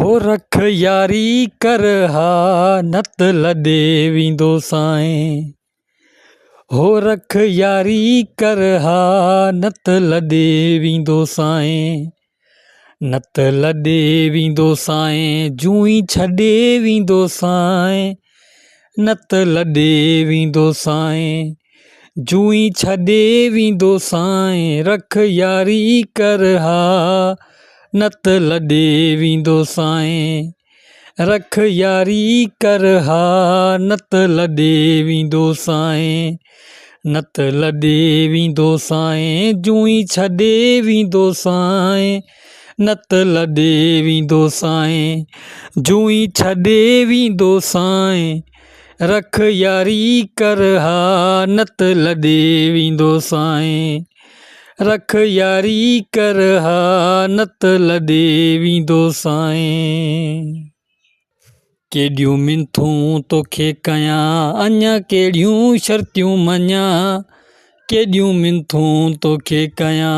हो रख यारी कर हा नत लॾे वेंदो साईं। हो रख यारी कर हा नत लॾे वेंदो साईं। नत लॾे वेंदो साईं जूं ई छॾे वेंदो साईं। नत लॾे वेंदो साईं जूं ई छॾे वेंदो साईं। रख यारी कर हा नत लॾे वेंदो साईं। रख यारी कर हा नत लॾे वेंदो साईं। नत लॾे वेंदो साईं जूं ई छॾे वेंदो साईं। नत लॾे वेंदो साईं जूं ई छॾे वेंदो साईं। रख यारी कर हा नत लॾे वेंदो साईं। रख यारी कर हा नत लॾे वेंदो साईं। केॾियूं मिंथूं तोखे कयां अञा कहिड़ियूं शर्तियूं मञां। केॾियूं मिंथूं तोखे कयां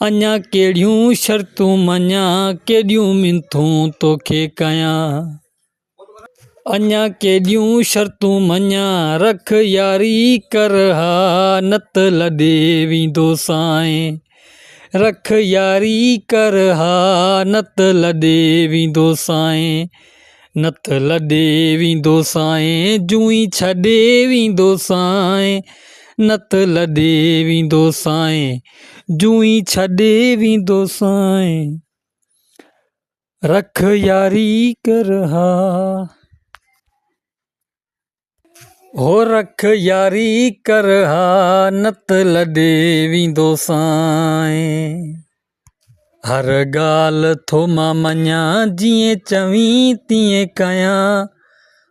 अञा कहिड़ियूं शर्तूं मञां। केॾियूं मिंथूं तोखे कयां अञा केॾियूं शर्तूं मञां। रख यारी कर हा नत लॾे वेंदो साईं। रख यारी कर हा नत लॾे वेंदो साईं। नत लॾे वेंदो साईं जूं ई छॾे वेंदो साईं। नत लॾे वेंदो साईं जूं ई छॾे वेंदो साईं। रख यारी कर हा हो रख यारी कर हा नत लॾे वेंदो साईं। हर ॻाल्हि थो मां मञां जीअं चवीं तीअं कयां।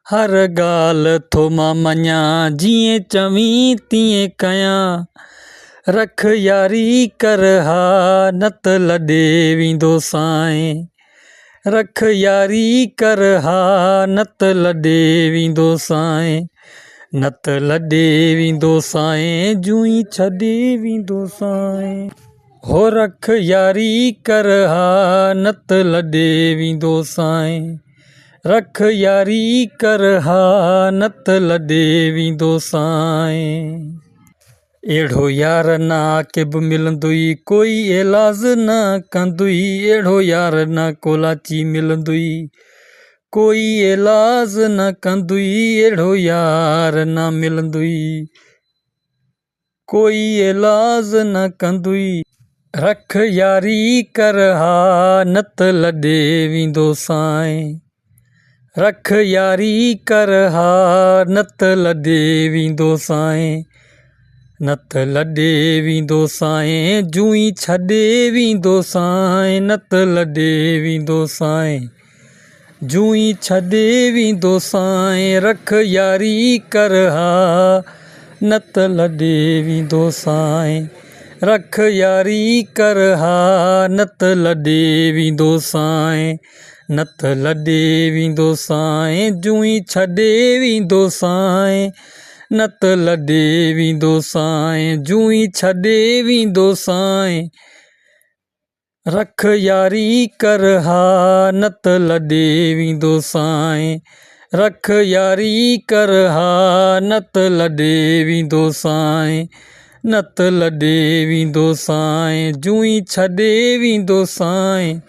हर ॻाल्हि थो मां मञां जीअं चवीं तीअं कयां। रख यारी कर हा नत लॾे वेंदो साईं। रख यारी कर हा नत लॾे वेंदो साईं। नत लॾे वेंदो साईं जूं ई छॾे वेंदो साईं। हो रख यारी कर हा नत लॾे वेंदो साईं। रख यारी कर हा नत लॾे वेंदो साईं। अहिड़ो यार ना के बि मिलंदुई कोई इलाज न कंदुई। अहिड़ो यार न कोलाची मिलंदुई कोई इलाज न कंदुई। अहिड़ो यार न मिलंदुई कोई इलाज न कंदुई। रख यारी कर हा नत लॾे वेंदो साईं। रख यारी कर हा नत लॾे वेंदो साईं। नत लॾे वेंदो साईं जूं ई छॾे वेंदो साईं। नत लॾे वेंदो साईं जूं ई छॾे वेंदो साईं। रख यारी कर हा नत लॾे वेंदो साईं। रख यारी कर हा नत लॾे वेंदो साईं। नत लॾे वेंदो साईं जूं ई छॾे वेंदो साईं। नत लॾे वेंदो साईं जूं ई छॾे वेंदो साईं। रख यारी कर हा नत लॾे वेंदो साईं। रख यारी कर हा नत लॾे वेंदो साईं। नत लॾे वेंदो साईं जूं ई छॾे वेंदो साईं।